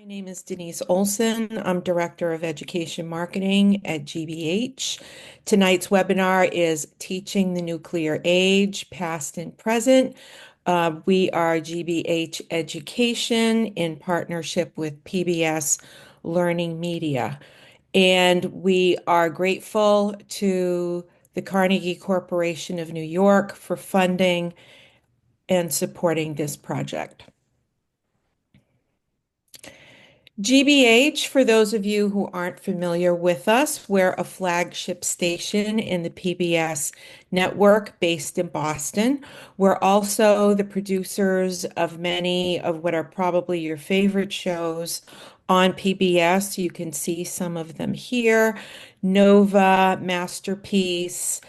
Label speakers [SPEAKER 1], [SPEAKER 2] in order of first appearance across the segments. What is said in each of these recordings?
[SPEAKER 1] name is Denise Olson. I'm Director of Education Marketing at GBH. Tonight's webinar is Teaching the Nuclear Age, Past and Present. We are GBH Education in partnership with PBS LearningMedia. And we are grateful to the Carnegie Corporation of New York for funding and supporting this project. GBH, for those of you who aren't familiar with us, we're a flagship station in the PBS network based in Boston. We're also the producers of many of what are probably your favorite shows on PBS. You can see some of them here: Nova, Masterpiece,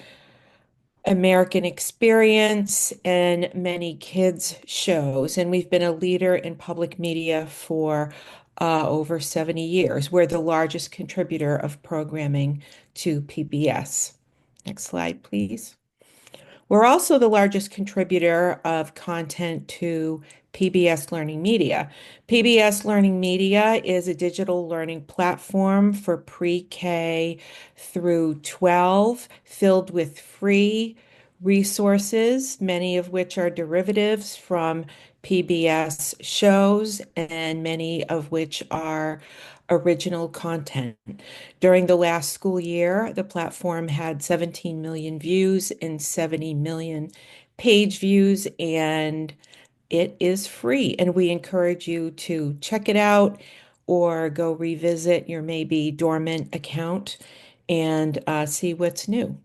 [SPEAKER 1] American Experience, and many kids shows. And we've been a leader in public media for over 70 years. We're the largest contributor of programming to PBS. Next slide, please. We're also the largest contributor of content to PBS LearningMedia. PBS LearningMedia is a digital learning platform for pre-K through 12, filled with free resources, many of which are derivatives from PBS shows, and many of which are original content. During the last school year, the platform had 17 million views and 70 million page views, and it is free. And we encourage you to check it out or go revisit your maybe dormant account and see what's new.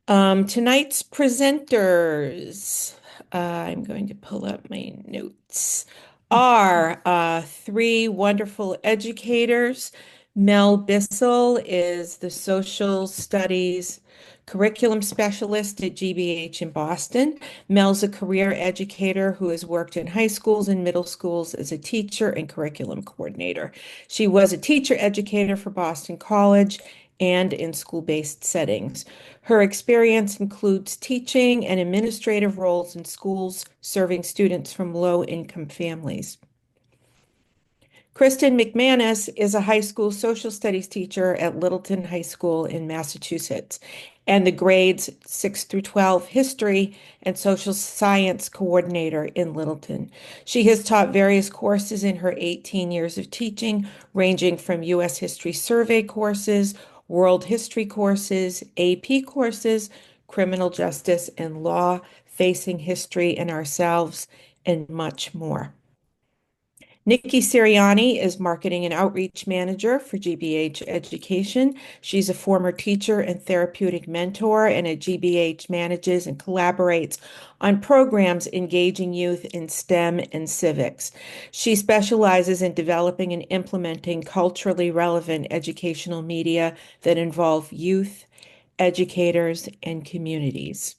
[SPEAKER 1] Tonight's presenters, I'm going to pull up my notes, are three wonderful educators. Mel Bissell is the social studies curriculum specialist at GBH in Boston. Mel's a career educator who has worked in high schools and middle schools as a teacher and curriculum coordinator. She was a teacher educator for Boston College and in school-based settings. Her experience includes teaching and administrative roles in schools serving students from low-income families. Kristen McManus is a high school social studies teacher at Littleton High School in Massachusetts and the grades 6 through 12 history and social science coordinator in Littleton. She has taught various courses in her 18 years of teaching, ranging from U.S. History Survey courses, World History courses, AP courses, criminal justice and law, facing history and ourselves, and much more. Nikki Siriani is Marketing and Outreach Manager for GBH Education. She's a former teacher and therapeutic mentor, and at GBH manages and collaborates on programs engaging youth in STEM and civics. She specializes in developing and implementing culturally relevant educational media that involve youth, educators, and communities.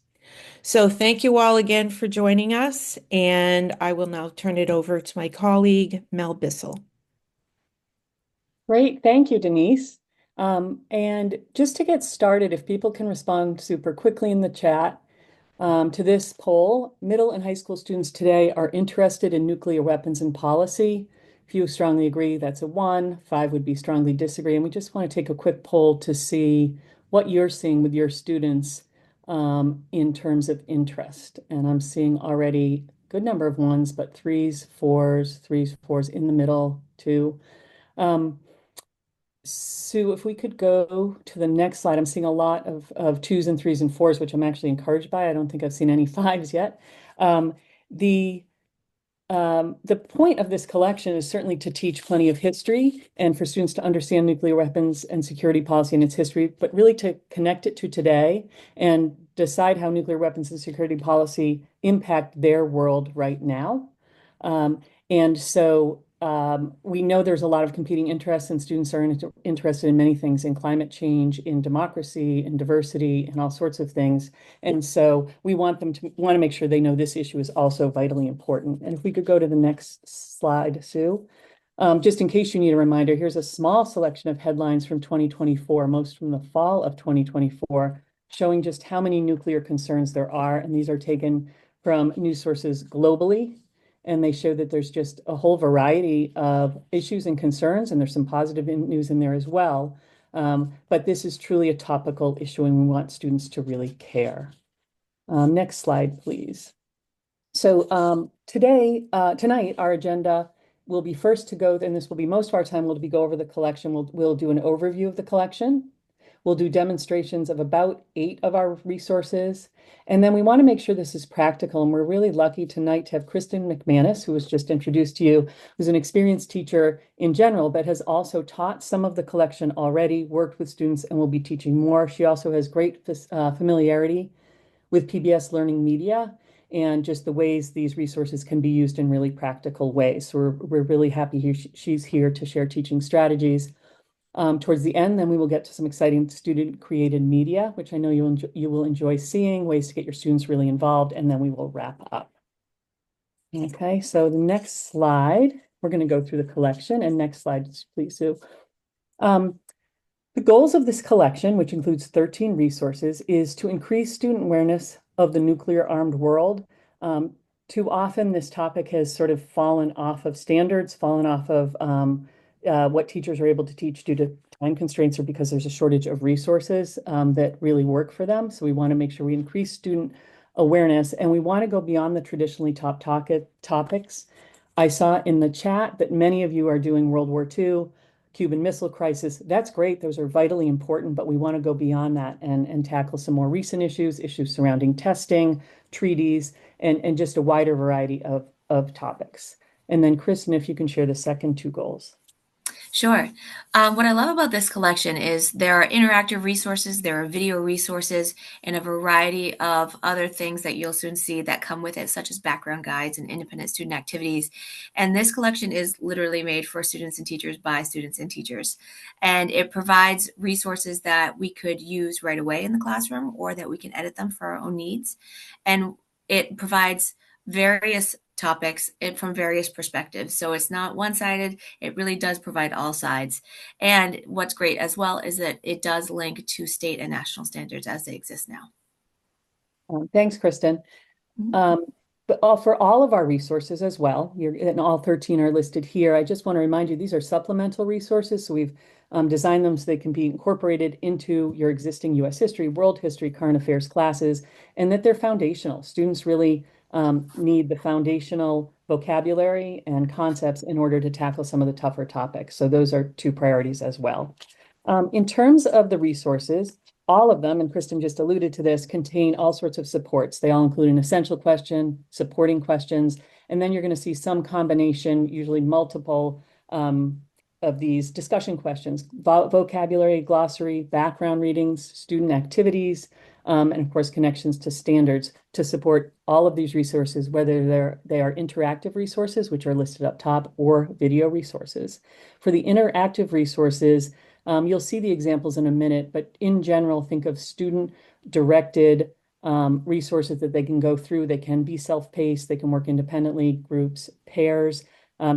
[SPEAKER 1] So thank you all again for joining us, and I will now turn it over to my colleague, Mel Bissell.
[SPEAKER 2] Great, thank you, Denise. And just to get started, if people can respond super quickly in the chat to this poll, middle and high school students today are interested in nuclear weapons and policy. Few strongly agree, that's a 1. 5 would be strongly disagree. And we just want to take a quick poll to see what you're seeing with your students in terms of interest. And I'm seeing already a good number of 1s, but 3s, 4s, 3s, 4s in the middle, 2. Sue, if we could go to the next slide, I'm seeing a lot of 2s and 3s and 4s, which I'm actually encouraged by. I don't think I've seen any 5s yet. The point of this collection is certainly to teach plenty of history and for students to understand nuclear weapons and security policy and its history, but really to connect it to today and decide how nuclear weapons and security policy impact their world right now. And so we know there's a lot of competing interests, and students are interested in many things, in climate change, in democracy, in diversity, and all sorts of things. And so we want to make sure they know this issue is also vitally important. And if we could go to the next slide, Sue. Just in case you need a reminder, here's a small selection of headlines from 2024, most from the fall of 2024, showing just how many nuclear concerns there are. And these are taken from news sources globally and they show that there's just a whole variety of issues and concerns, and there's some positive news in there as well. But this is truly a topical issue, and we want students to really care. Next slide, please. So tonight, our agenda will be first to go, and this will be most of our time, will be go over the collection. We'll do an overview of the collection. We'll do demonstrations of about 8 of our resources. And then we want to make sure this is practical. And we're really lucky tonight to have Kristen McManus, who was just introduced to you, who's an experienced teacher in general, but has also taught some of the collection already, worked with students, and will be teaching more. She also has great familiarity with PBS LearningMedia and just the ways these resources can be used in really practical ways. So we're really happy she's here to share teaching strategies. Towards the end, then we will get to some exciting student-created media, which I know you will enjoy seeing, ways to get your students really involved, and then we will wrap up. Okay, so the next slide, we're going to go through the collection, and next slide, please, Sue. The goals of this collection, which includes 13 resources, is to increase student awareness of the nuclear-armed world. Too often, this topic has sort of fallen off of standards, fallen off of what teachers are able to teach due to time constraints or because there's a shortage of resources that really work for them. So we want to make sure we increase student awareness, and we want to go beyond the traditionally top topics. I saw in the chat that many of you are doing World War II, Cuban Missile Crisis. That's great. Those are vitally important, but we want to go beyond that and tackle some more recent issues surrounding testing, treaties, and just a wider variety of topics. And then, Kristen, if you can share the second 2 goals.
[SPEAKER 3] Sure. What I love about this collection is there are interactive resources, there are video resources, and a variety of other things that you'll soon see that come with it, such as background guides and independent student activities. And this collection is literally made for students and teachers by students and teachers. And it provides resources that we could use right away in the classroom or that we can edit them for our own needs. And it provides various topics from various perspectives. So it's not one-sided. It really does provide all sides. And what's great as well is that it does link to state and national standards as they exist now.
[SPEAKER 2] Thanks, Kristen. But for all of our resources as well, and all 13 are listed here. I just want to remind you, these are supplemental resources. So we've designed them so they can be incorporated into your existing U.S. history, world history, current affairs classes, and that they're foundational. Students really need the foundational vocabulary and concepts in order to tackle some of the tougher topics. So those are 2 priorities as well. In terms of the resources, all of them, and Kristen just alluded to this, contain all sorts of supports. They all include an essential question, supporting questions, and then you're going to see some combination, usually multiple of these discussion questions, vocabulary, glossary, background readings, student activities, and of course, connections to standards to support all of these resources, whether they are interactive resources, which are listed up top, or video resources. For the interactive resources, you'll see the examples in a minute, but in general, think of student-directed resources that they can go through. They can be self-paced, they can work independently, groups, pairs.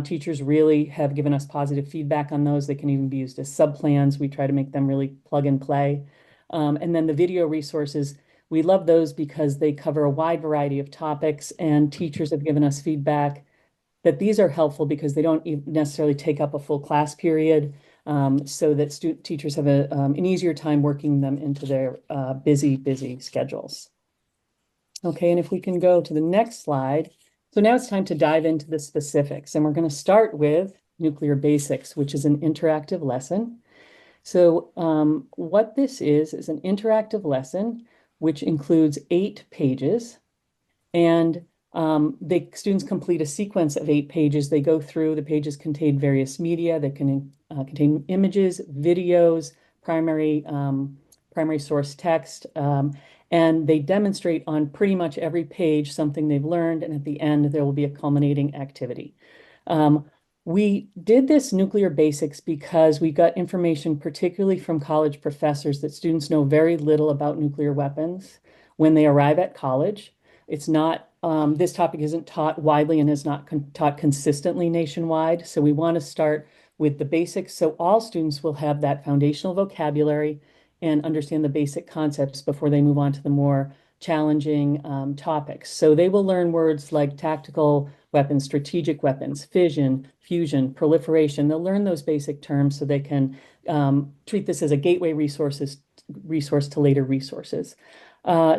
[SPEAKER 2] Teachers really have given us positive feedback on those. They can even be used as sub-plans. We try to make them really plug and play. And then the video resources, we love those because they cover a wide variety of topics, and teachers have given us feedback that these are helpful because they don't necessarily take up a full class period, so that teachers have an easier time working them into their busy schedules. Okay, and if we can go to the next slide. So now it's time to dive into the specifics, and we're going to start with Nuclear Basics, which is an interactive lesson. So what this is an interactive lesson, which includes 8 pages, and students complete a sequence of 8 pages. They go through, the pages contain various media that can contain images, videos, primary source text, and they demonstrate on pretty much every page something they've learned, and at the end, there will be a culminating activity. We did this Nuclear Basics because we got information, particularly from college professors, that students know very little about nuclear weapons when they arrive at college. It's not, this topic isn't taught widely and is not taught consistently nationwide. So we want to start with the basics. So all students will have that foundational vocabulary and understand the basic concepts before they move on to the more challenging topics. So they will learn words like tactical weapons, strategic weapons, fission, fusion, proliferation. They'll learn those basic terms so they can treat this as a gateway resource to later resources.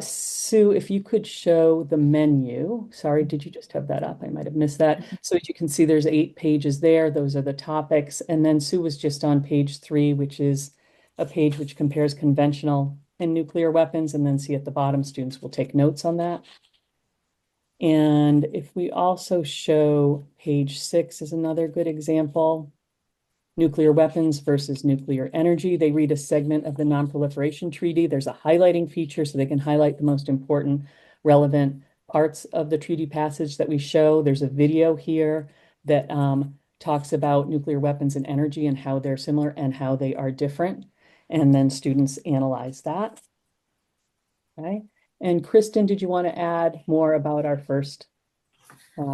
[SPEAKER 2] Sue, if you could show the menu. Sorry, did you just have that up? I might have missed that. So as you can see, there's 8 pages there. Those are the topics. And then Sue was just on page 3, which is a page which compares conventional and nuclear weapons. And then see at the bottom, students will take notes on that. And if we also show page 6 is another good example. Nuclear weapons versus nuclear energy. They read a segment of the Non-Proliferation Treaty. There's a highlighting feature so they can highlight the most important, relevant parts of the treaty passage that we show. There's a video here that talks about nuclear weapons and energy and how they're similar and how they are different. And then students analyze that. Okay. And Kristen, did you want to add more about our first?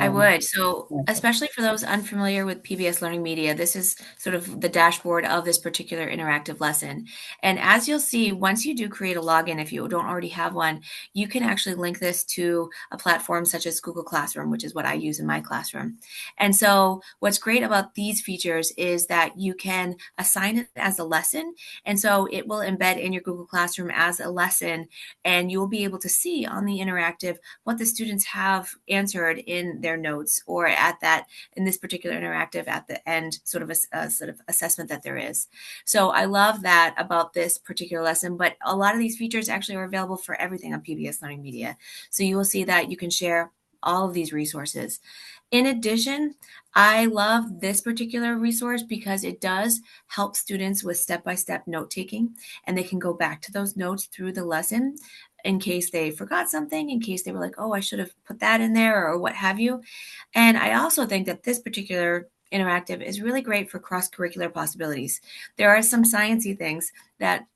[SPEAKER 3] I would. So,
[SPEAKER 2] Okay.
[SPEAKER 3] especially for those unfamiliar with PBS LearningMedia, this is sort of the dashboard of this particular interactive lesson. And as you'll see, once you do create a login, if you don't already have one, you can actually link this to a platform such as Google Classroom, which is what I use in my classroom. And so, what's great about these features is that you can assign it as a lesson. And so, it will embed in your Google Classroom as a lesson, and you'll be able to see on the interactive what the students have answered in their notes, or at that, in this particular interactive at the end, sort of a sort of assessment that there is. So I love that about this particular lesson, but a lot of these features actually are available for everything on PBS Learning Media. So you will see that you can share all of these resources. In addition, I love this particular resource because it does help students with step-by-step note taking, and they can go back to those notes through the lesson in case they forgot something, in case they were like, oh, I should have put that in there, or what have you. And I also think that this particular interactive is really great for cross-curricular possibilities. There are some sciencey things that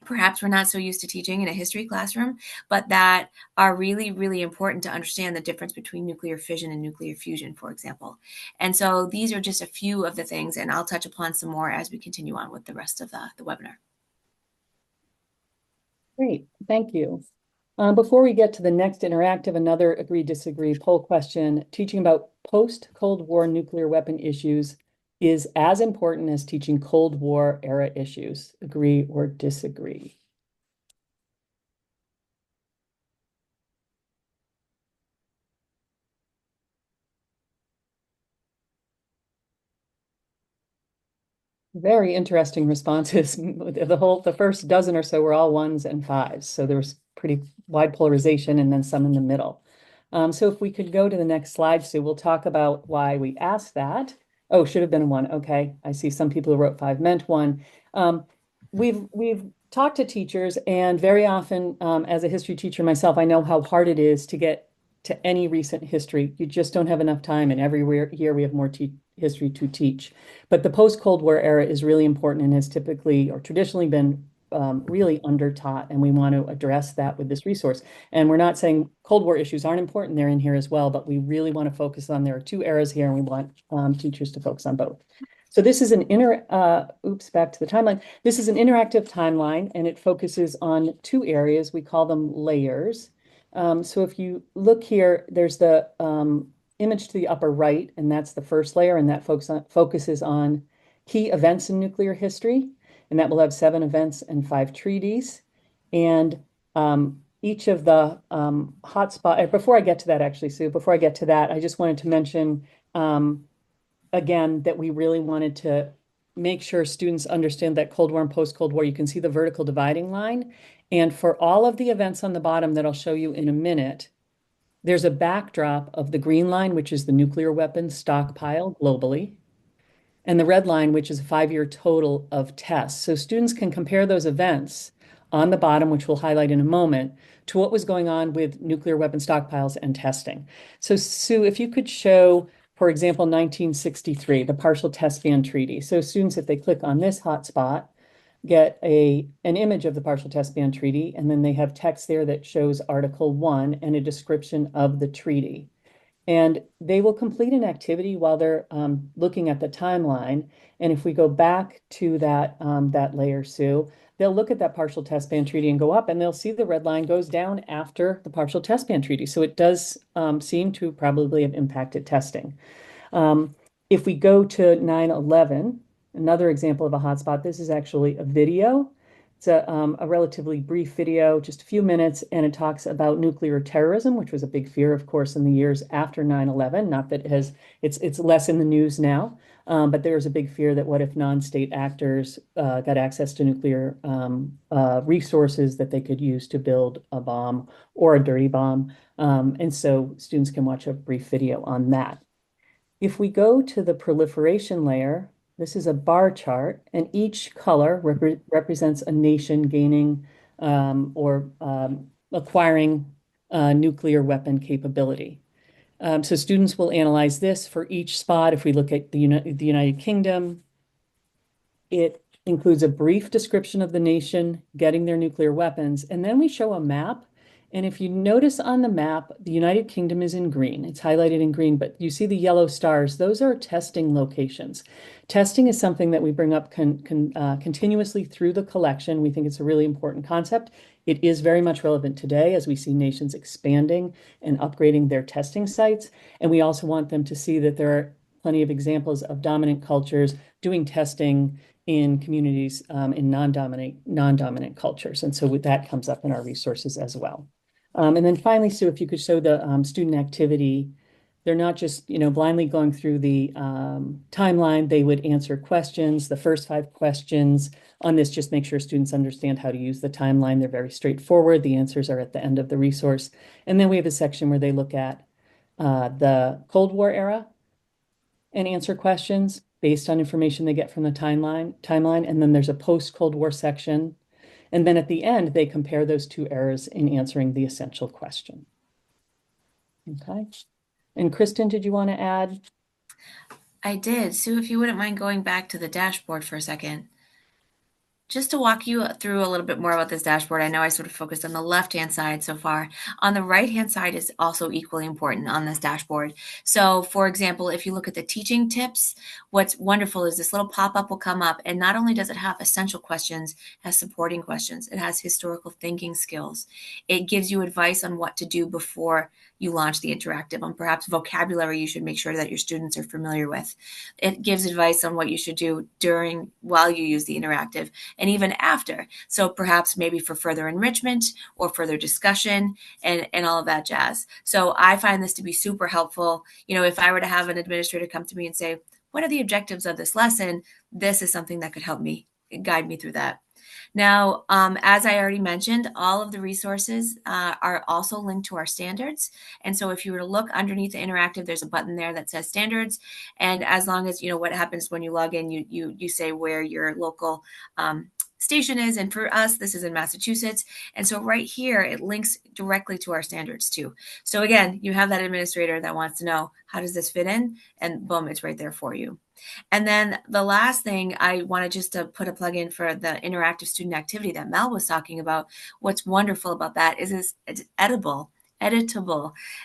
[SPEAKER 3] perhaps we're not so used to teaching in a history classroom, but that are really, really important to understand the difference between nuclear fission and nuclear fusion, for example. And so these are just a few of the things, and I'll touch upon some more as we continue on with the rest of the webinar.
[SPEAKER 2] Great, thank you. Before we get to the next interactive, another agree-disagree poll question. Teaching about post-Cold War nuclear weapon issues is as important as teaching Cold War era issues. Agree or disagree? Very interesting responses. The first dozen or so were all 1s and 5s. So there was pretty wide polarization and then some in the middle. So if we could go to the next slide, Sue, we'll talk about why we asked that. Oh, should have been a 1. Okay, I see some people who wrote 5 meant 1. We've talked to teachers, and very often, as a history teacher myself, I know how hard it is to get to any recent history. You just don't have enough time, and every year we have more history to teach. But the post-Cold War era is really important and has typically or traditionally been really under-taught, and we want to address that with this resource. And we're not saying Cold War issues aren't important, they're in here as well, but we really want to focus on, there are 2 eras here, and we want teachers to focus on both. So this is an back to the timeline. This is an interactive timeline, and it focuses on 2 areas. We call them layers. So if you look here, there's the image to the upper right, and that's the first layer, and that focuses on key events in nuclear history, and that will have 7 events and 5 treaties. And each of the hotspot, before I get to that, actually, Sue, before I get to that, I just wanted to mention again that we really wanted to make sure students understand that Cold War and post-Cold War, you can see the vertical dividing line. And for all of the events on the bottom that I'll show you in a minute, there's a backdrop of the green line, which is the nuclear weapons stockpile globally, and the red line, which is a 5-year total of tests. So students can compare those events on the bottom, which we'll highlight in a moment, to what was going on with nuclear weapon stockpiles and testing. So Sue, if you could show, for example, 1963, the Partial Test Ban Treaty. So students, if they click on this hotspot, get an image of the Partial Test Ban Treaty, and then they have text there that shows Article 1 and a description of the treaty. And they will complete an activity while they're looking at the timeline. And if we go back to that layer, Sue, they'll look at that partial test ban treaty and go up, and they'll see the red line goes down after the partial test ban treaty. So it does seem to probably have impacted testing. If we go to 9/11, another example of a hotspot, this is actually a video. It's a relatively brief video, just a few minutes, and it talks about nuclear terrorism, which was a big fear, of course, in the years after 9/11. Not that it's less in the news now, but there was a big fear that what if non-state actors got access to nuclear resources that they could use to build a bomb or a dirty bomb. And so students can watch a brief video on that. If we go to the proliferation layer, this is a bar chart, and each color represents a nation gaining or acquiring nuclear weapon capability. So students will analyze this for each spot. If we look at the United Kingdom, it includes a brief description of the nation getting their nuclear weapons, and then we show a map. And if you notice on the map, the United Kingdom is in green. It's highlighted in green, but you see the yellow stars. Those are testing locations. Testing is something that we bring up continuously through the collection. We think it's a really important concept. It is very much relevant today as we see nations expanding and upgrading their testing sites. And we also want them to see that there are plenty of examples of dominant cultures doing testing in communities in non-dominant cultures. And so that comes up in our resources as well. And then finally, Sue, if you could show the student activity, they're not just blindly going through the timeline. They would answer questions. The first 5 questions on this just make sure students understand how to use the timeline. They're very straightforward. The answers are at the end of the resource. And then we have a section where they look at the Cold War era and answer questions based on information they get from the timeline. And then there's a post-Cold War section. And then at the end, they compare those 2 eras in answering the essential question. Okay. And Kristen, did you want to add?
[SPEAKER 3] I did. Sue, if you wouldn't mind going back to the dashboard for a second. Just to walk you through a little bit more about this dashboard, I know I sort of focused on the left-hand side so far. On the right-hand side is also equally important on this dashboard. So for example, if you look at the teaching tips, what's wonderful is this little pop-up will come up, and not only does it have essential questions, it has supporting questions, it has historical thinking skills. It gives you advice on what to do before you launch the interactive, on perhaps vocabulary you should make sure that your students are familiar with. It gives advice on what you should do while you use the interactive, and even after. So perhaps maybe for further enrichment or further discussion and all of that jazz. So I find this to be super helpful. If I were to have an administrator come to me and say, what are the objectives of this lesson? This is something that could help me guide me through that. Now, as I already mentioned, all of the resources are also linked to our standards. And so if you were to look underneath the interactive, there's a button there that says standards. And as long as, what happens when you log in, you say where your local station is. And for us, this is in Massachusetts. And so right here, it links directly to our standards too. So again, you have that administrator that wants to know, how does this fit in? And boom, it's right there for you. And then the last thing I wanted just to put a plug in for the interactive student activity that Mel was talking about. What's wonderful about that is it's editable,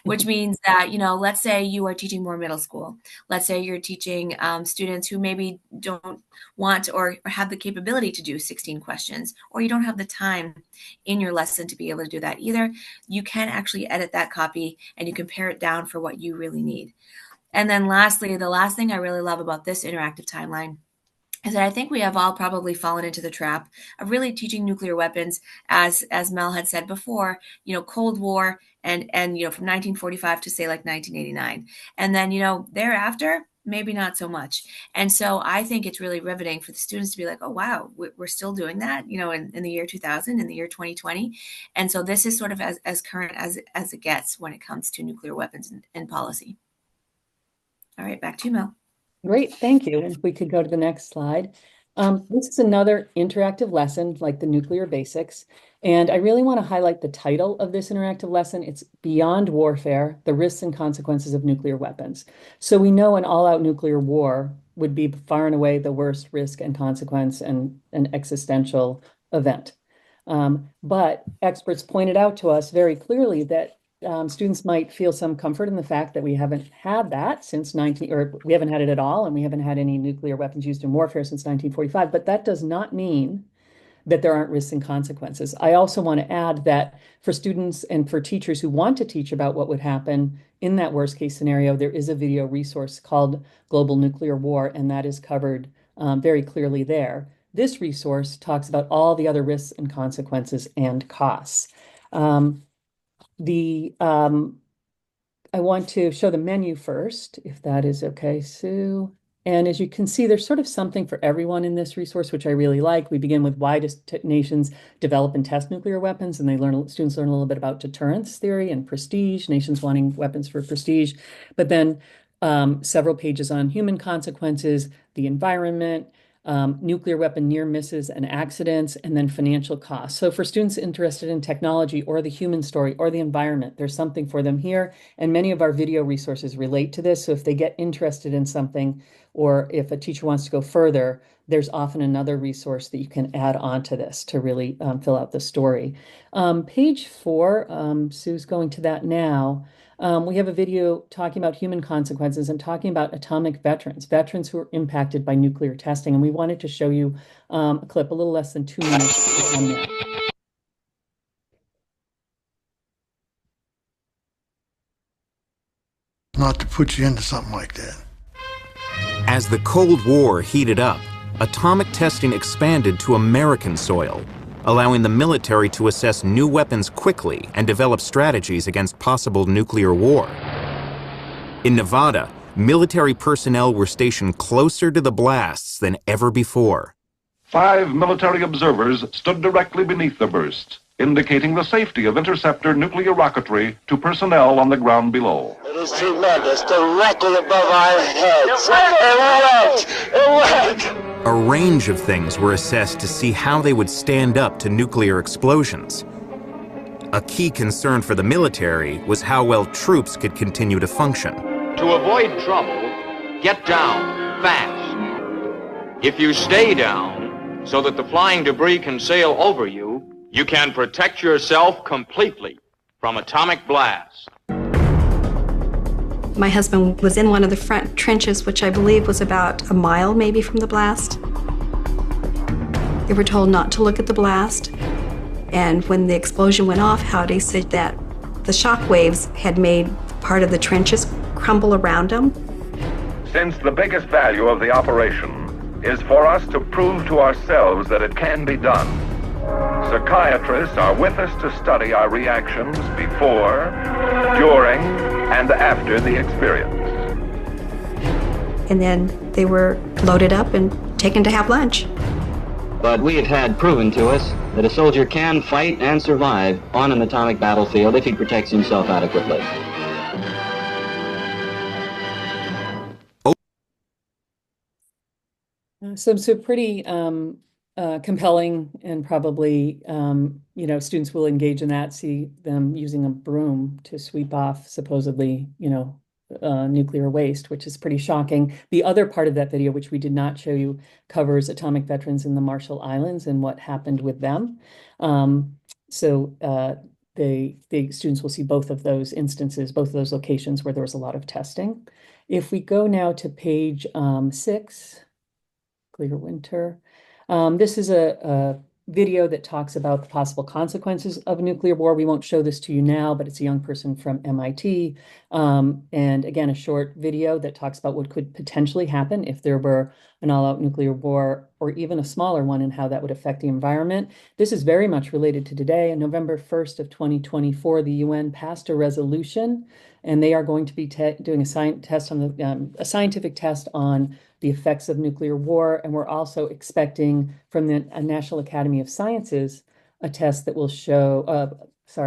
[SPEAKER 3] which means that, let's say you are teaching more middle school. Let's say you're teaching students who maybe don't want or have the capability to do 16 questions, or you don't have the time in your lesson to be able to do that either. You can actually edit that copy and you can pare it down for what you really need. And then lastly, the last thing I really love about this interactive timeline is that I think we have all probably fallen into the trap of really teaching nuclear weapons, as Mel had said before, Cold War and from 1945 to say like 1989. And then, thereafter, maybe not so much. And so I think it's really riveting for the students to be like, oh, wow, we're still doing that, in the year 2000, in the year 2020. And so this is sort of as current as it gets when it comes to nuclear weapons and policy. All right, back to you, Mel.
[SPEAKER 2] Great, thank you. If we could go to the next slide. This is another interactive lesson like the nuclear basics. And I really want to highlight the title of this interactive lesson. It's Beyond Warfare, the Risks and Consequences of Nuclear Weapons. So we know an all-out nuclear war would be far and away the worst risk and consequence and an existential event. But experts pointed out to us very clearly that students might feel some comfort in the fact that we haven't had that since or we haven't had it at all, and we haven't had any nuclear weapons used in warfare since 1945. But that does not mean that there aren't risks and consequences. I also want to add that for students and for teachers who want to teach about what would happen in that worst case scenario, there is a video resource called Global Nuclear War, and that is covered very clearly there. This resource talks about all the other risks and consequences and costs. I want to show the menu first, if that is okay, Sue. And as you can see, there's sort of something for everyone in this resource, which I really like. We begin with why do nations develop and test nuclear weapons, and students learn a little bit about deterrence theory and prestige, nations wanting weapons for prestige. But then several pages on human consequences, the environment, nuclear weapon near misses and accidents, and then financial costs. So for students interested in technology or the human story or the environment, there's something for them here. And many of our video resources relate to this. So if they get interested in something, or if a teacher wants to go further, there's often another resource that you can add on to this to really fill out the story. Page 4, Sue's going to that now. We have a video talking about human consequences and talking about atomic veterans who are impacted by nuclear testing. And we wanted to show you a clip, a little less than 2 minutes on that.
[SPEAKER 4] Not to put you into something like that.
[SPEAKER 5] As the Cold War heated up, atomic testing expanded to American soil, allowing the military to assess new weapons quickly and develop strategies against possible nuclear war. In Nevada, military personnel were stationed closer to the blasts than ever before.
[SPEAKER 6] 5 military observers stood directly beneath the burst, indicating the safety of interceptor nuclear rocketry to personnel on the ground below.
[SPEAKER 7] It is tremendous, directly above our heads. It went!
[SPEAKER 5] A range of things were assessed to see how they would stand up to nuclear explosions. A key concern for the military was how well troops could continue to function.
[SPEAKER 8] To avoid trouble, get down fast. If you stay down so that the flying debris can sail over you, you can protect yourself completely from atomic blast.
[SPEAKER 9] My husband was in one of the front trenches, which I believe was about a mile maybe from the blast. They were told not to look at the blast. And when the explosion went off, Howdy said that the shock waves had made part of the trenches crumble around them.
[SPEAKER 6] Since the biggest value of the operation is for us to prove to ourselves that it can be done, psychiatrists are with us to study our reactions before, during, and after the experience.
[SPEAKER 9] And then they were loaded up and taken to have lunch.
[SPEAKER 10] But we have had proven to us that a soldier can fight and survive on an atomic battlefield if he protects himself adequately.
[SPEAKER 2] So pretty compelling, and probably, students will engage in that, see them using a broom to sweep off supposedly, nuclear waste, which is pretty shocking. The other part of that video, which we did not show you, covers atomic veterans in the Marshall Islands and what happened with them. The students will see both of those instances, both of those locations where there was a lot of testing. If we go now to page 6, Clear Winter. This is a video that talks about the possible consequences of a nuclear war. We won't show this to you now, but it's a young person from MIT. And again, a short video that talks about what could potentially happen if there were an all-out nuclear war, or even a smaller one, and how that would affect the environment. This is very much related to today. On November 1st of 2024, the UN passed a resolution, and they are going to be doing a scientific test on the effects of nuclear war. And we're also expecting from the National Academy of Sciences a test that will show, a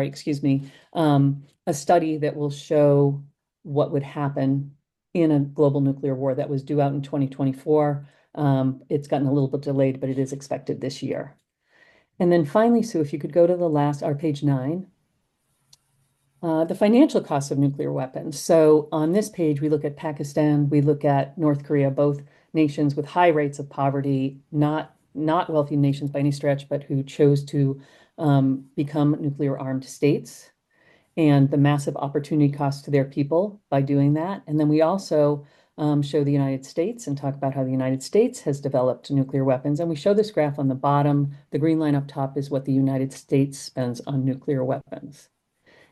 [SPEAKER 2] study that will show what would happen in a global nuclear war. That was due out in 2024. It's gotten a little bit delayed, but it is expected this year. And then finally, Sue, if you could go to our page 9. The financial costs of nuclear weapons. So on this page, we look at Pakistan, we look at North Korea, both nations with high rates of poverty, not wealthy nations by any stretch, but who chose to become nuclear armed states. and the massive opportunity cost to their people by doing that. And then we also show the United States and talk about how the United States has developed nuclear weapons. And we show this graph on the bottom. The green line up top is what the United States spends on nuclear weapons.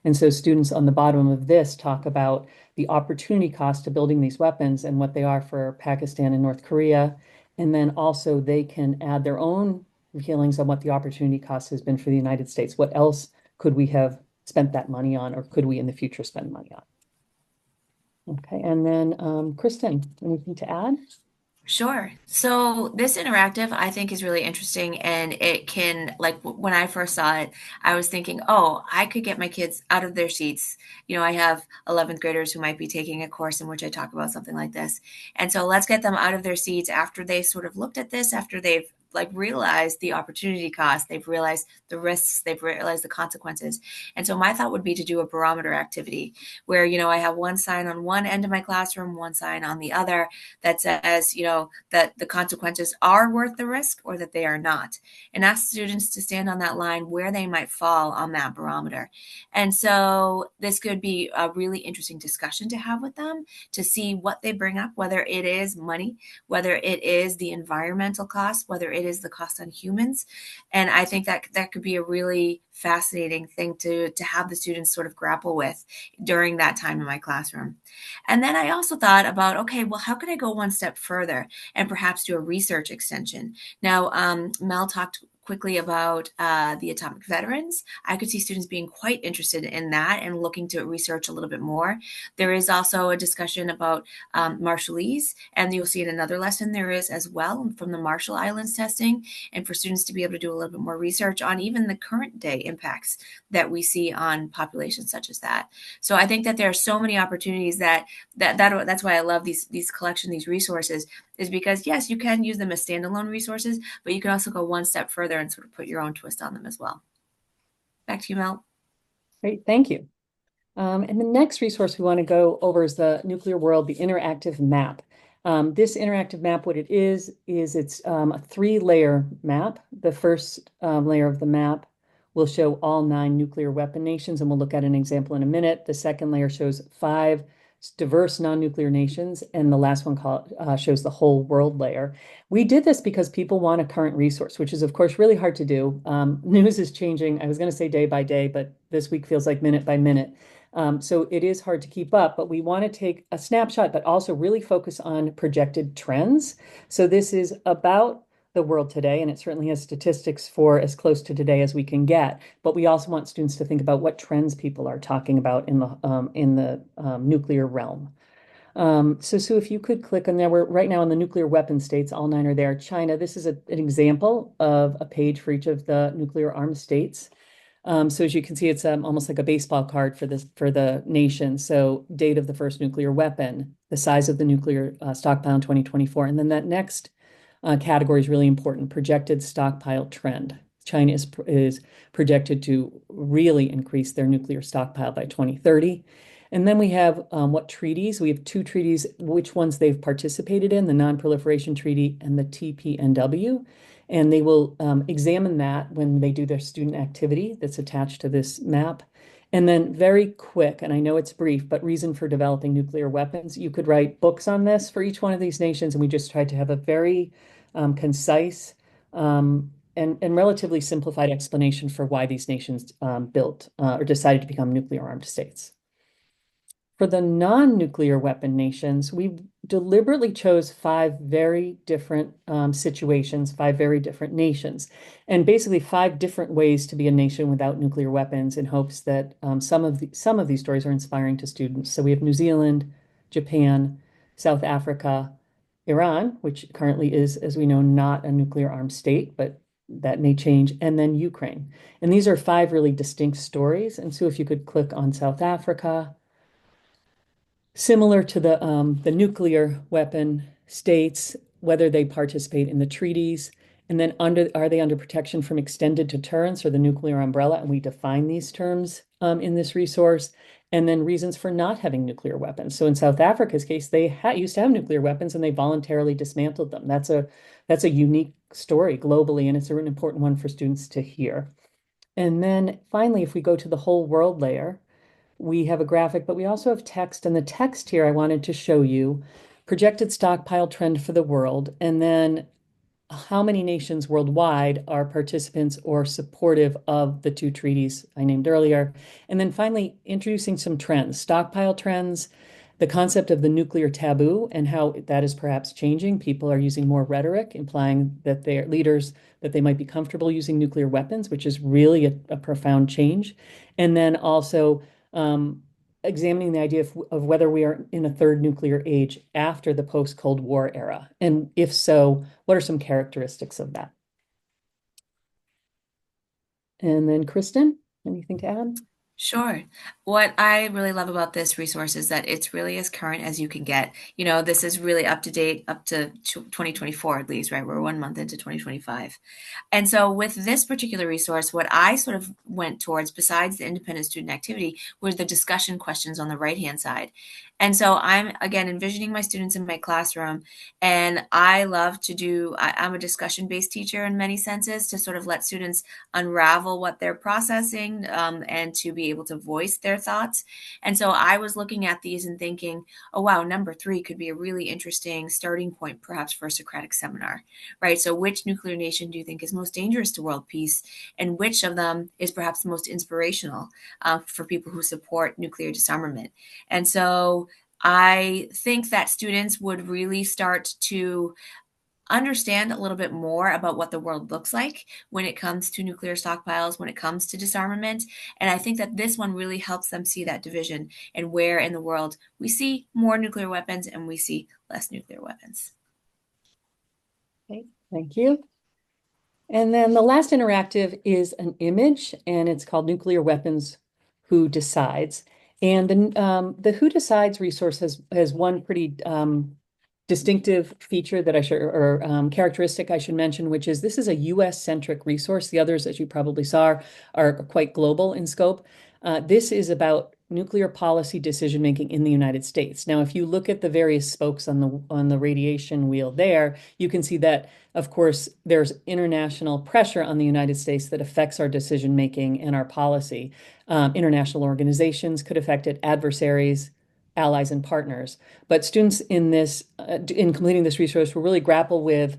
[SPEAKER 2] And so students on the bottom of this talk about the opportunity cost to building these weapons and what they are for Pakistan and North Korea. And then also they can add their own feelings on what the opportunity cost has been for the United States. What else could we have spent that money on, or could we in the future spend money on? Okay, and then Kristen, anything to add?
[SPEAKER 3] Sure. So this interactive I think is really interesting, and it can, like when I first saw it, I was thinking, oh, I could get my kids out of their seats. You know, I have 11th graders who might be taking a course in which I talk about something like this. And so let's get them out of their seats after they sort of looked at this, after they've like realized the opportunity cost, they've realized the risks, they've realized the consequences. And so my thought would be to do a barometer activity where, you know, I have one sign on one end of my classroom, one sign on the other that says, you know, that the consequences are worth the risk or that they are not. And ask students to stand on that line where they might fall on that barometer. And so this could be a really interesting discussion to have with them to see what they bring up, whether it is money, whether it is the environmental cost, whether it is the cost on humans. And I think that that could be a really fascinating thing to have the students sort of grapple with during that time in my classroom. And then I also thought about, okay, well, how can I go one step further and perhaps do a research extension? Now, Mel talked quickly about the atomic veterans. I could see students being quite interested in that and looking to research a little bit more. There is also a discussion about Marshallese, and you'll see in another lesson there is as well from the Marshall Islands testing, and for students to be able to do a little bit more research on even the current day impacts that we see on populations such as that. So I think that there are so many opportunities that's why I love these collections, these resources, is because yes, you can use them as standalone resources, but you can also go one step further and sort of put your own twist on them as well. Back to you, Mel.
[SPEAKER 2] Great, thank you. And the next resource we want to go over is the Nuclear World, the interactive map. This interactive map, what it is it's a 3-layer map. The first layer of the map will show all 9 nuclear weapon nations, and we'll look at an example in a minute. The second layer shows 5 diverse non-nuclear nations, and the last one shows the whole world layer. We did this because people want a current resource, which is of course really hard to do. News is changing. I was going to say day by day, but this week feels like minute by minute. So it is hard to keep up, but we want to take a snapshot, but also really focus on projected trends. So this is about the world today, and it certainly has statistics for as close to today as we can get. But we also want students to think about what trends people are talking about in the nuclear realm. So Sue, if you could click on there, we're right now in the nuclear weapon states, all 9 are there. China, this is an example of a page for each of the nuclear armed states. So as you can see, it's almost like a baseball card for the nation. So date of the first nuclear weapon, the size of the nuclear stockpile in 2024, and then that next category is really important, projected stockpile trend. China is projected to really increase their nuclear stockpile by 2030. And then we have what treaties. We have 2 treaties, which ones they've participated in, the Non-Proliferation Treaty and the TPNW. And they will examine that when they do their student activity that's attached to this map. And then very quick, and I know it's brief, but reason for developing nuclear weapons. You could write books on this for each one of these nations, and we just tried to have a very concise and relatively simplified explanation for why these nations built or decided to become nuclear armed states. For the non-nuclear weapon nations, we deliberately chose 5 very different situations, 5 very different nations, and basically 5 different ways to be a nation without nuclear weapons in hopes that some of these stories are inspiring to students. So we have New Zealand, Japan, South Africa, Iran, which currently is, as we know, not a nuclear armed state, but that may change, and then Ukraine. And these are 5 really distinct stories. And so if you could click on South Africa, similar to the nuclear weapon states, whether they participate in the treaties, and then are they under protection from extended deterrence or the nuclear umbrella? And we define these terms in this resource. And then reasons for not having nuclear weapons. So in South Africa's case, they used to have nuclear weapons and they voluntarily dismantled them. That's a unique story globally, and it's an important one for students to hear. And then finally, if we go to the whole world layer, we have a graphic, but we also have text. And the text here I wanted to show you projected stockpile trend for the world, and then how many nations worldwide are participants or supportive of the two treaties I named earlier. And then finally, introducing some trends, stockpile trends, the concept of the nuclear taboo and how that is perhaps changing. People are using more rhetoric, implying that their leaders, that they might be comfortable using nuclear weapons, which is really a profound change. And then also examining the idea of whether we are in a third nuclear age after the post-Cold War era. And if so, what are some characteristics of that? And then Kristen, anything to add?
[SPEAKER 3] Sure. What I really love about this resource is that it's really as current as you can get. You know, this is really up to date, up to 2024 at least, right? We're 1 month into 2025. And so with this particular resource, what I sort of went towards, besides the independent student activity, were the discussion questions on the right-hand side. And so I'm, again, envisioning my students in my classroom, and I love to do, I'm a discussion-based teacher in many senses, to sort of let students unravel what they're processing, and to be able to voice their thoughts. And so I was looking at these and thinking, oh, wow, number 3 could be a really interesting starting point, perhaps for a Socratic seminar, right? So which nuclear nation do you think is most dangerous to world peace? And which of them is perhaps the most inspirational for people who support nuclear disarmament? And so I think that students would really start to understand a little bit more about what the world looks like when it comes to nuclear stockpiles, when it comes to disarmament. And I think that this one really helps them see that division and where in the world we see more nuclear weapons and we see less nuclear weapons.
[SPEAKER 2] Okay, thank you. And then the last interactive is an image, and it's called Nuclear Weapons, Who Decides? And the Who Decides resource has one pretty distinctive feature that I should, or characteristic I should mention, which is this is a US-centric resource. The others, as you probably saw, are quite global in scope. This is about nuclear policy decision-making in the United States. Now, if you look at the various spokes on the radiation wheel there, you can see that, of course, there's international pressure on the United States that affects our decision-making and our policy. International organizations could affect it, adversaries, allies, and partners. But students in this, in completing this resource, will really grapple with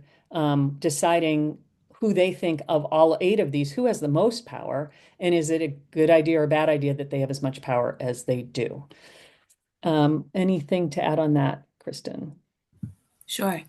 [SPEAKER 2] deciding who they think of all 8 of these, who has the most power, and is it a good idea or a bad idea that they have as much power as they do? Anything to add on that, Kristen?
[SPEAKER 3] Sure.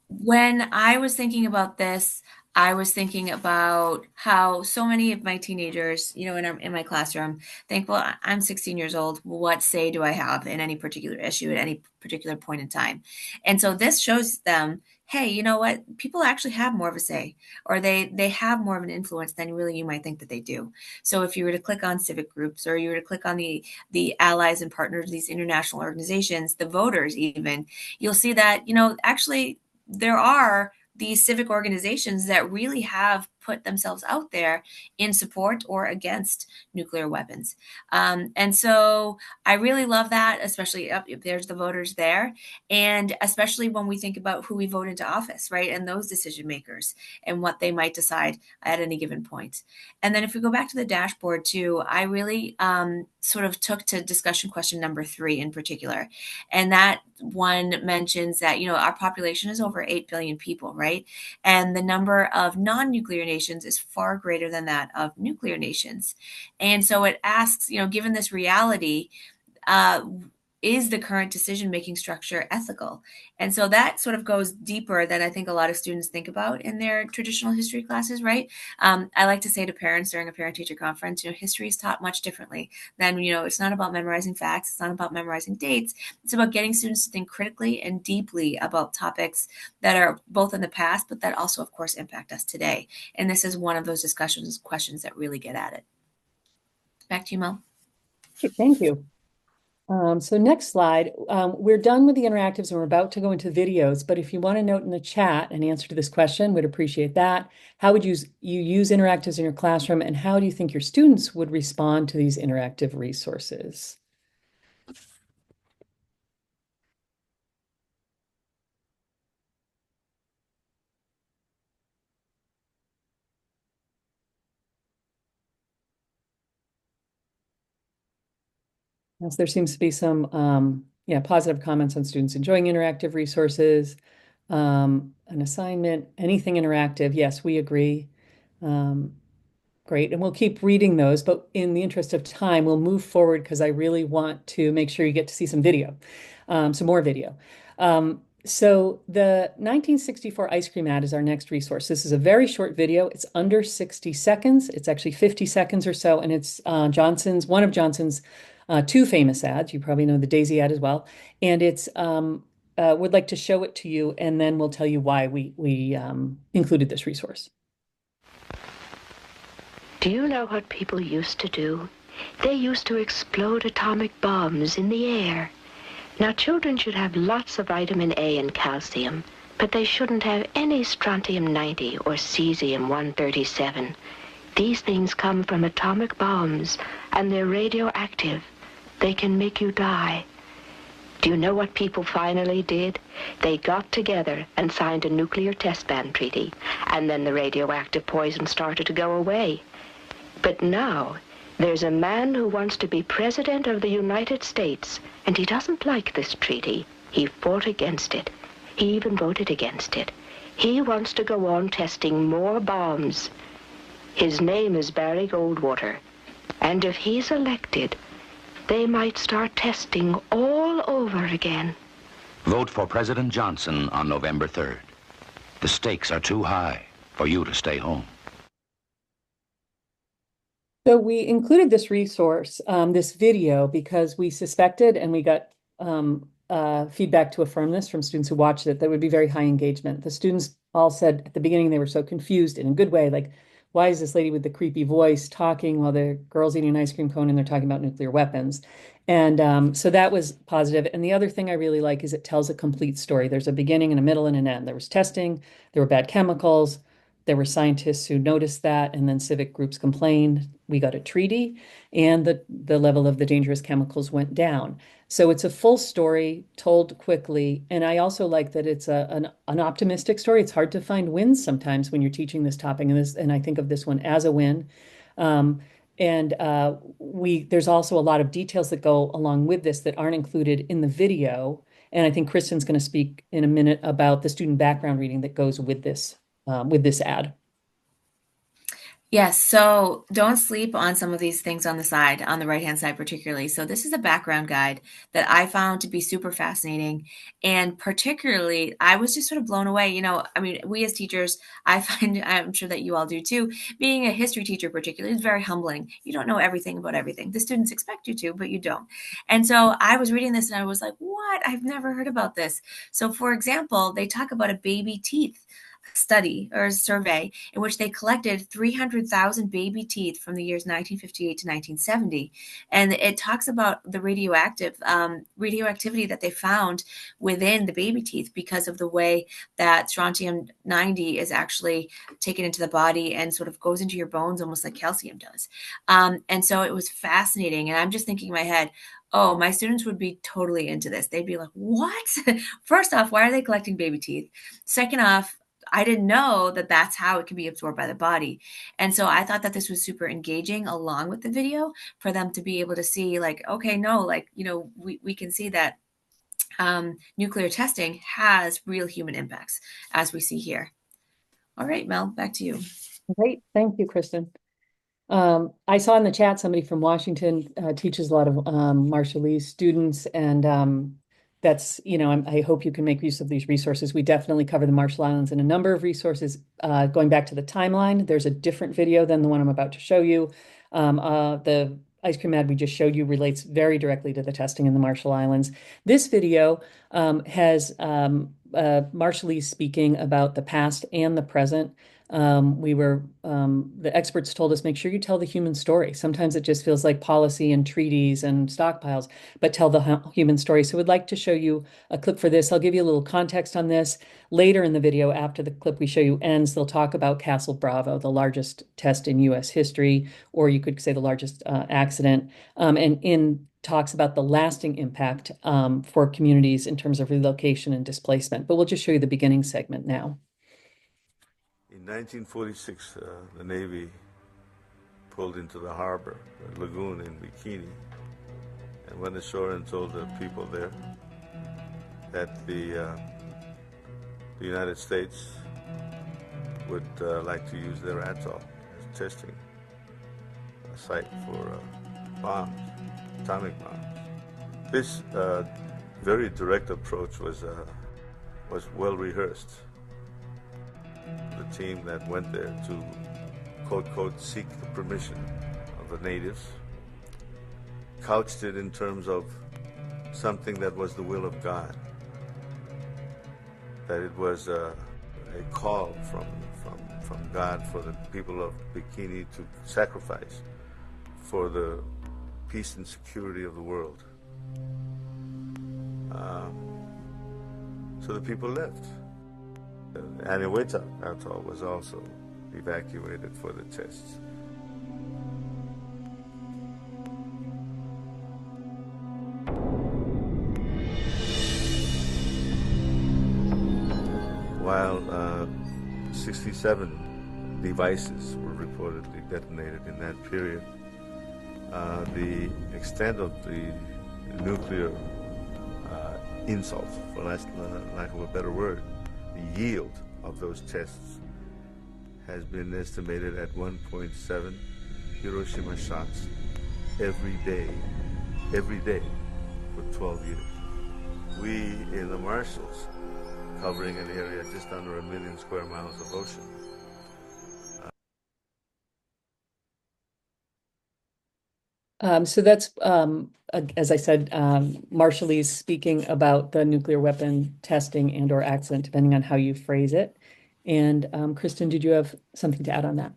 [SPEAKER 3] When I was thinking about this, I was thinking about how so many of my teenagers, you know, in my classroom think, well, I'm 16 years old. What say do I have in any particular issue at any particular point in time? And so this shows them, hey, you know what? People actually have more of a say, or they have more of an influence than really you might think that they do. So if you were to click on civic groups, or you were to click on the allies and partners, these international organizations, the voters even, you'll see that, you know, actually there are these civic organizations that really have put themselves out there in support or against nuclear weapons. And so I really love that, especially if there's the voters there. And especially when we think about who we vote into office, right? And those decision makers and what they might decide at any given point. And then if we go back to the dashboard too, I really sort of took to discussion question number 3 in particular. And that one mentions that, you know, our population is over 8 billion people, right? And the number of non-nuclear nations is far greater than that of nuclear nations. And so it asks, you know, given this reality, is the current decision-making structure ethical? And so that sort of goes deeper than I think a lot of students think about in their traditional history classes, right? I like to say to parents during a parent-teacher conference, you know, history is taught much differently than, you know, it's not about memorizing facts. It's not about memorizing dates. It's about getting students to think critically and deeply about topics that are both in the past, but that also, of course, impact us today. And this is one of those questions that really get at it. Back to you, Mo.
[SPEAKER 2] Thank you. So next slide, we're done with the interactives and we're about to go into videos, but if you want to note in the chat an answer to this question, we'd appreciate that. How would you use interactives in your classroom, and how do you think your students would respond to these interactive resources? Yes, there seems to be some positive comments on students enjoying interactive resources, an assignment, anything interactive. Yes, we agree. Um, Great. And we'll keep reading those, but in the interest of time, we'll move forward because I really want to make sure you get to see some video, some more video. So the 1964 ice cream ad is our next resource. This is a very short video. It's under 60 seconds. It's actually 50 seconds or so, and it's one of Johnson's two famous ads. You probably know the Daisy ad as well. And it's would like to show it to you, and then we'll tell you why we included this resource.
[SPEAKER 11] Do you know what people used to do? They used to explode atomic bombs in the air. Now, children should have lots of vitamin A and calcium, but they shouldn't have any strontium-90 or cesium-137. These things come from atomic bombs, and they're radioactive. They can make you die. Do you know what people finally did? They got together and signed a nuclear test ban treaty, and then the radioactive poison started to go away. But now, there's a man who wants to be President of the United States, and he doesn't like this treaty. He fought against it. He even voted against it. He wants to go on testing more bombs. His name is Barry Goldwater, and if he's elected, they might start testing all over again.
[SPEAKER 12] Vote for President Johnson on November 3rd. The stakes are too high for you to stay home.
[SPEAKER 2] So we included this resource, this video, because we suspected, and we got feedback to affirm this from students who watched it, that would be very high engagement. The students all said at the beginning they were so confused in a good way, like, why is this lady with the creepy voice talking while the girl's eating an ice cream cone and they're talking about nuclear weapons? And so that was positive. And the other thing I really like is it tells a complete story. There's a beginning and a middle and an end. There was testing, there were bad chemicals, there were scientists who noticed that, and then civic groups complained. We got a treaty, and the level of the dangerous chemicals went down. So it's a full story told quickly. And I also like that it's an optimistic story. It's hard to find wins sometimes when you're teaching this topic, and I think of this one as a win. There's also a lot of details that go along with this that aren't included in the video. And I think Kristen's going to speak in a minute about the student background reading that goes with this ad.
[SPEAKER 3] Yes, so don't sleep on some of these things on the side, on the right-hand side particularly. So this is a background guide that I found to be super fascinating. And particularly, I was just sort of blown away. You know, I mean, we as teachers, I find, I'm sure that you all do too, being a history teacher particularly is very humbling. You don't know everything about everything. The students expect you to, but you don't. And so I was reading this and I was like, what? I've never heard about this. So for example, they talk about a baby teeth study or survey in which they collected 300,000 baby teeth from the years 1958 to 1970. And it talks about the radioactivity that they found within the baby teeth because of the way that strontium 90 is actually taken into the body and sort of goes into your bones almost like calcium does. And so it was fascinating. And I'm just thinking in my head, oh, my students would be totally into this. They'd be like, what? First off, why are they collecting baby teeth? Second off, I didn't know that that's how it can be absorbed by the body. And so I thought that this was super engaging along with the video for them to be able to see like, okay, no, like, you know, we can see that nuclear testing has real human impacts as we see here. All right, Mel, back to you.
[SPEAKER 2] Great. Thank you, Kristen. I saw in the chat somebody from Washington teaches a lot of Marshallese students, and that's, you know, I hope you can make use of these resources. We definitely cover the Marshall Islands in a number of resources. Going back to the timeline, there's a different video than the one I'm about to show you. The ice cream ad we just showed you relates very directly to the testing in the Marshall Islands. This video has Marshallese speaking about the past and the present. The experts told us, make sure you tell the human story. Sometimes it just feels like policy and treaties and stockpiles, but tell the human story. So we'd like to show you a clip for this. I'll give you a little context on this. Later in the video, after the clip we show you ends, they'll talk about Castle Bravo, the largest test in US history, or you could say the largest accident. And in talks about the lasting impact for communities in terms of relocation and displacement. But we'll just show you the beginning segment now.
[SPEAKER 13] In 1946, the Navy pulled into the harbor, the lagoon in Bikini, and went ashore and told the people there that the United States would like to use their atoll as testing a site for bombs, atomic bombs. This very direct approach was well rehearsed. The team that went there to quote seek the permission of the natives couched it in terms of something that was the will of God, that it was a call from God for the people of Bikini to sacrifice for the peace and security of the world. So the people left. Aniweta Atoll was also evacuated for the tests. While 67 devices were reportedly detonated in that period, the extent of the nuclear insult, for lack of a better word, the yield of those tests has been estimated at 1.7 Hiroshima shots every day for 12 years. We in the Marshalls, covering an area just under 1 million square miles of ocean,
[SPEAKER 2] So that's, as I said, Marshallese speaking about the nuclear weapon testing and/or accident, depending on how you phrase it. And Kristen, did you have something to add on that?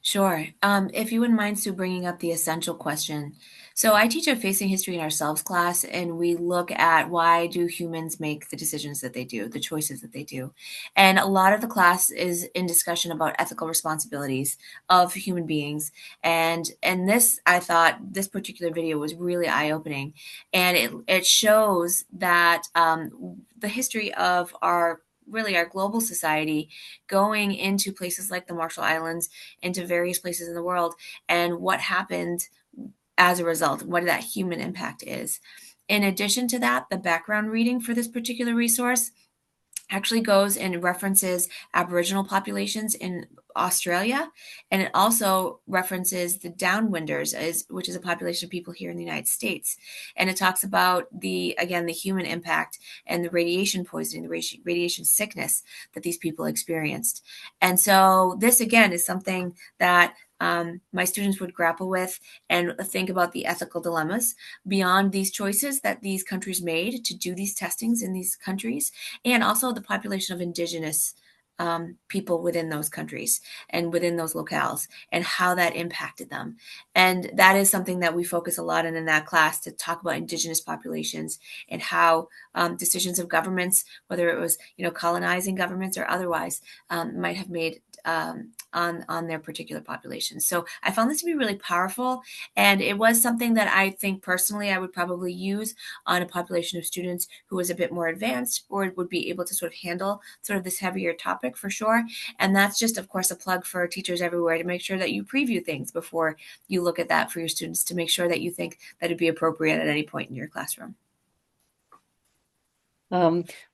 [SPEAKER 3] Sure. If you wouldn't mind, Sue, bringing up the essential question. So I teach a Facing History in Ourselves class, and we look at why do humans make the decisions that they do, the choices that they do. And a lot of the class is in discussion about ethical responsibilities of human beings. And this, I thought, this particular video was really eye-opening. And it shows that the history of our global society, going into places like the Marshall Islands, into various places in the world, and what happened as a result, what that human impact is. In addition to that, the background reading for this particular resource actually goes and references Aboriginal populations in Australia, and it also references the downwinders, which is a population of people here in the United States. And it talks about the human impact and the radiation poisoning, the radiation sickness that these people experienced. And so this, again, is something that my students would grapple with and think about the ethical dilemmas beyond these choices that these countries made to do these testings in these countries, and also the population of indigenous people within those countries and within those locales, and how that impacted them. And that is something that we focus a lot in that class, to talk about indigenous populations and how decisions of governments, whether it was colonizing governments or otherwise, might have made on their particular population. So I found this to be really powerful, and it was something that I think personally I would probably use on a population of students who was a bit more advanced, or would be able to sort of handle sort of this heavier topic for sure. And that's just, of course, a plug for teachers everywhere to make sure that you preview things before you look at that for your students, to make sure that you think that it'd be appropriate at any point in your classroom.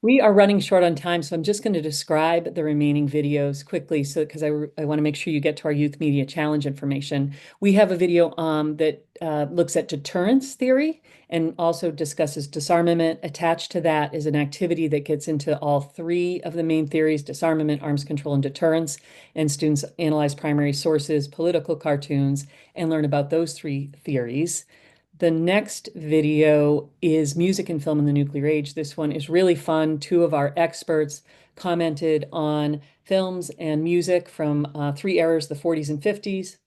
[SPEAKER 2] We are running short on time, so I'm just going to describe the remaining videos quickly, because I want to make sure you get to our Youth Media Challenge information. We have a video that looks at deterrence theory and also discusses disarmament. Attached to that is an activity that gets into all three of the main theories: disarmament, arms control, and deterrence. And students analyze primary sources, political cartoons, and learn about those three theories. The next video is music and film in the nuclear age. This one is really fun. Two of our experts commented on films and music from three eras: the 40s and 50s,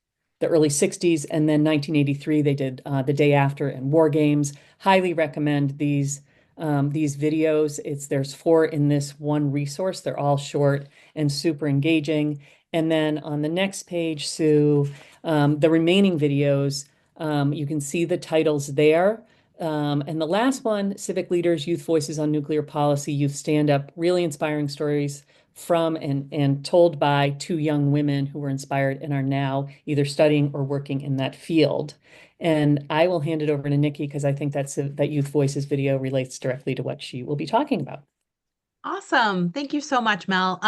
[SPEAKER 2] the early 60s, and then 1983. They did The Day After and War Games. Highly recommend these videos. There's 4 in this one resource. They're all short and super engaging. And then on the next page, Sue, the remaining videos, you can see the titles there. And the last one, Civic Leaders, Youth Voices on Nuclear Policy, Youth Stand Up, really inspiring stories from and told by two young women who were inspired and are now either studying or working in that field. And I will hand it over to Nikki because I think that Youth Voices video relates directly to what she will be talking about.
[SPEAKER 14] Awesome. Thank you so much, Mel.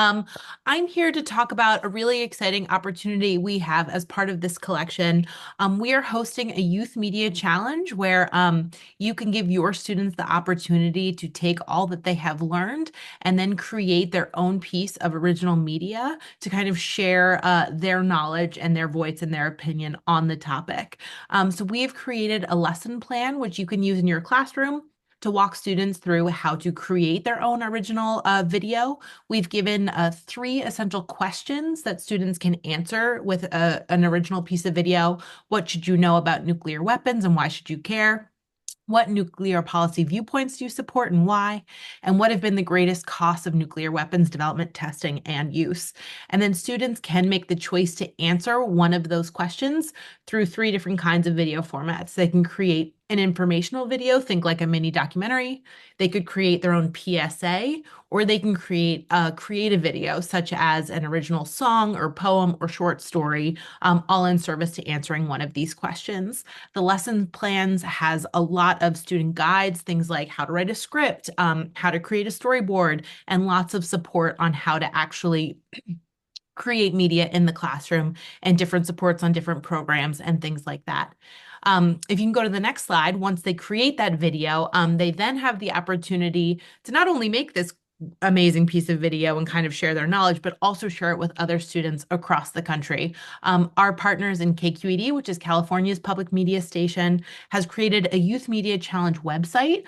[SPEAKER 14] I'm here to talk about a really exciting opportunity we have as part of this collection. We are hosting a youth media challenge where you can give your students the opportunity to take all that they have learned and then create their own piece of original media to kind of share their knowledge and their voice and their opinion on the topic. So we have created a lesson plan, which you can use in your classroom to walk students through how to create their own original video. We've given 3 essential questions that students can answer with an original piece of video. What should you know about nuclear weapons and why should you care? What nuclear policy viewpoints do you support and why? And what have been the greatest costs of nuclear weapons development, testing, and use? And then students can make the choice to answer one of those questions through 3 different kinds of video formats. They can create an informational video, think like a mini documentary. They could create their own PSA, or they can create a creative video, such as an original song or poem or short story, all in service to answering one of these questions. The lesson plans has a lot of student guides, things like how to write a script, how to create a storyboard, and lots of support on how to actually create media in the classroom and different supports on different programs and things like that. If you can go to the next slide, once they create that video, they then have the opportunity to not only make this amazing piece of video and kind of share their knowledge, but also share it with other students across the country. Our partners in KQED, which is California's public media station, has created a youth media challenge website.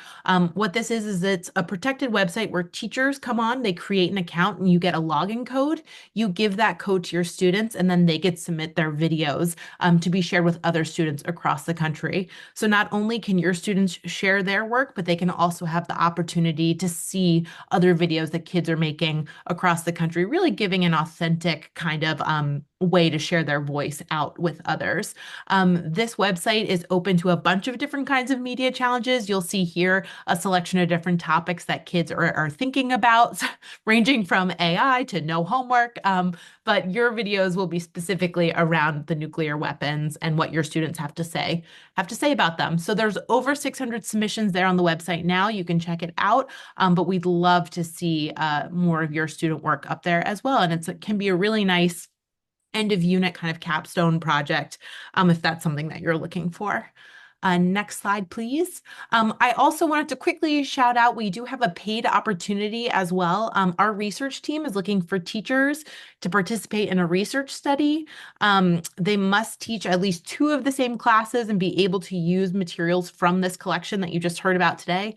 [SPEAKER 14] What this is it's a protected website where teachers come on, they create an account and you get a login code. You give that code to your students and then they get submit their videos to be shared with other students across the country. So not only can your students share their work, but they can also have the opportunity to see other videos that kids are making across the country, really giving an authentic kind of way to share their voice out with others. This website is open to a bunch of different kinds of media challenges. You'll see here a selection of different topics that kids are thinking about, ranging from AI to no homework, but your videos will be specifically around the nuclear weapons and what your students have to say about them. So there's over 600 submissions there on the website now. You can check it out, but we'd love to see more of your student work up there as well. And it can be a really nice end of unit kind of capstone project if that's something that you're looking for. Next slide, please. I also wanted to quickly shout out, we do have a paid opportunity as well. Our research team is looking for teachers to participate in a research study. They must teach at least 2 of the same classes and be able to use materials from this collection that you just heard about today.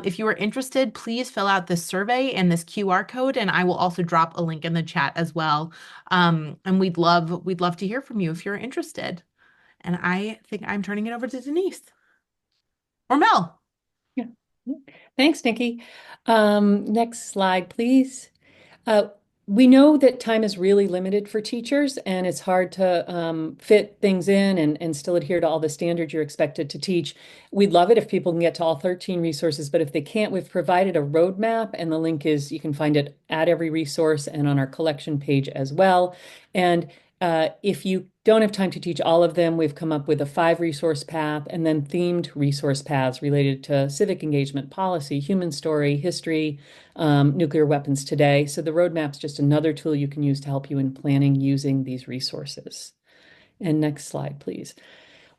[SPEAKER 14] If you are interested, please fill out this survey and this QR code, and I will also drop a link in the chat as well. And we'd love to hear from you if you're interested. And I think I'm turning it over to Denise or Mel.
[SPEAKER 2] Yeah. Thanks, Nikki. Next slide, please. We know that time is really limited for teachers and it's hard to fit things in and still adhere to all the standards you're expected to teach. We'd love it if people can get to all 13 resources, but if they can't, we've provided a roadmap and the link is, you can find it at every resource and on our collection page as well. And if you don't have time to teach all of them, we've come up with a 5 resource path and then themed resource paths related to civic engagement, policy, human story, history, nuclear weapons today. So the roadmap's just another tool you can use to help you in planning using these resources. And next slide, please.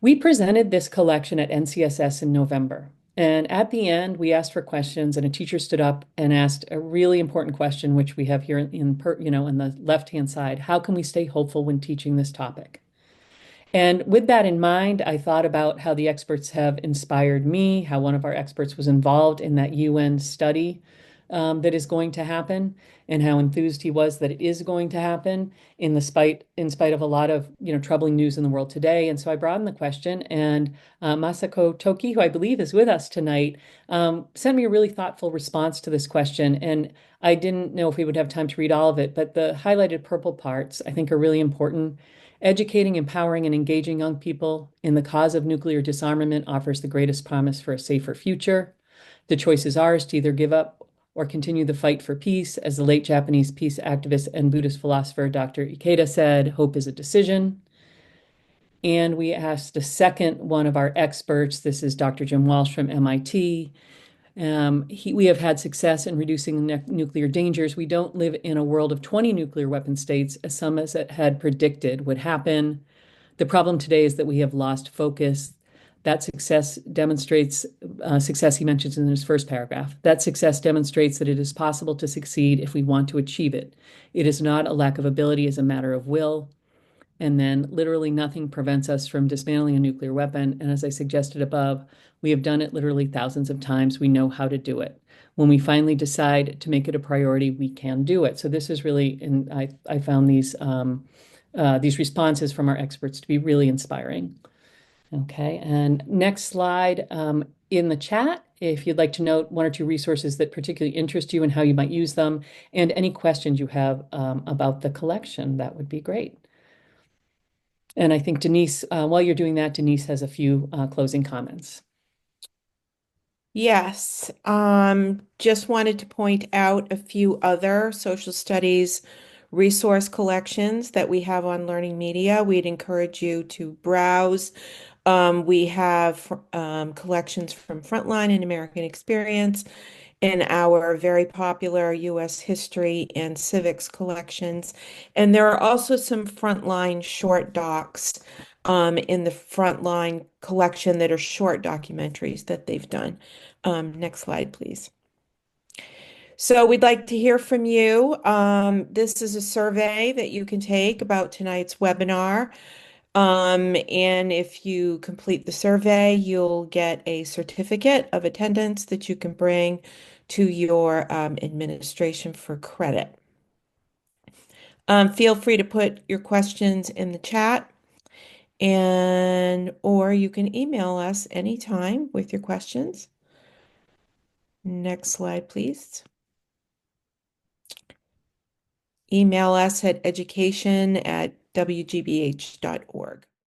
[SPEAKER 2] We presented this collection at NCSS in November. And at the end, we asked for questions and a teacher stood up and asked a really important question, which we have here in the left-hand side. How can we stay hopeful when teaching this topic? And with that in mind, I thought about how the experts have inspired me, how one of our experts was involved in that UN study that is going to happen, and how enthused he was that it is going to happen in spite of a lot of troubling news in the world today. And so I brought in the question, and Masako Toki, who I believe is with us tonight, sent me a really thoughtful response to this question. And I didn't know if we would have time to read all of it, but the highlighted purple parts I think are really important. Educating, empowering, and engaging young people in the cause of nuclear disarmament offers the greatest promise for a safer future. The choice is ours to either give up or continue the fight for peace. As the late Japanese peace activist and Buddhist philosopher Dr. Ikeda said, hope is a decision. And we asked a second one of our experts, this is Dr. Jim Walsh from MIT. We have had success in reducing nuclear dangers. We don't live in a world of 20 nuclear weapon states, as some had predicted would happen. The problem today is that we have lost focus. That success demonstrates success he mentions in his first paragraph. That success demonstrates that it is possible to succeed if we want to achieve it. It is not a lack of ability, it's a matter of will. And then literally nothing prevents us from dismantling a nuclear weapon. And as I suggested above, we have done it literally thousands of times. We know how to do it. When we finally decide to make it a priority, we can do it. So this is really, and I found these responses from our experts to be really inspiring. Okay, and next slide in the chat, if you'd like to note one or two resources that particularly interest you and how you might use them, and any questions you have about the collection, that would be great. And I think Denise, while you're doing that, Denise has a few closing comments.
[SPEAKER 1] Yes, just wanted to point out a few other social studies resource collections that we have on Learning Media. We'd encourage you to browse. We have collections from Frontline and American Experience in our very popular U.S. history and civics collections. And there are also some Frontline short docs in the Frontline collection that are short documentaries that they've done. Next slide, please. So we'd like to hear from you. This is a survey that you can take about tonight's webinar. And if you complete the survey, you'll get a certificate of attendance that you can bring to your administration for credit. Feel free to put your questions in the chat, or you can email us anytime with your questions. Next slide, please. Email us at education@wgbh.org.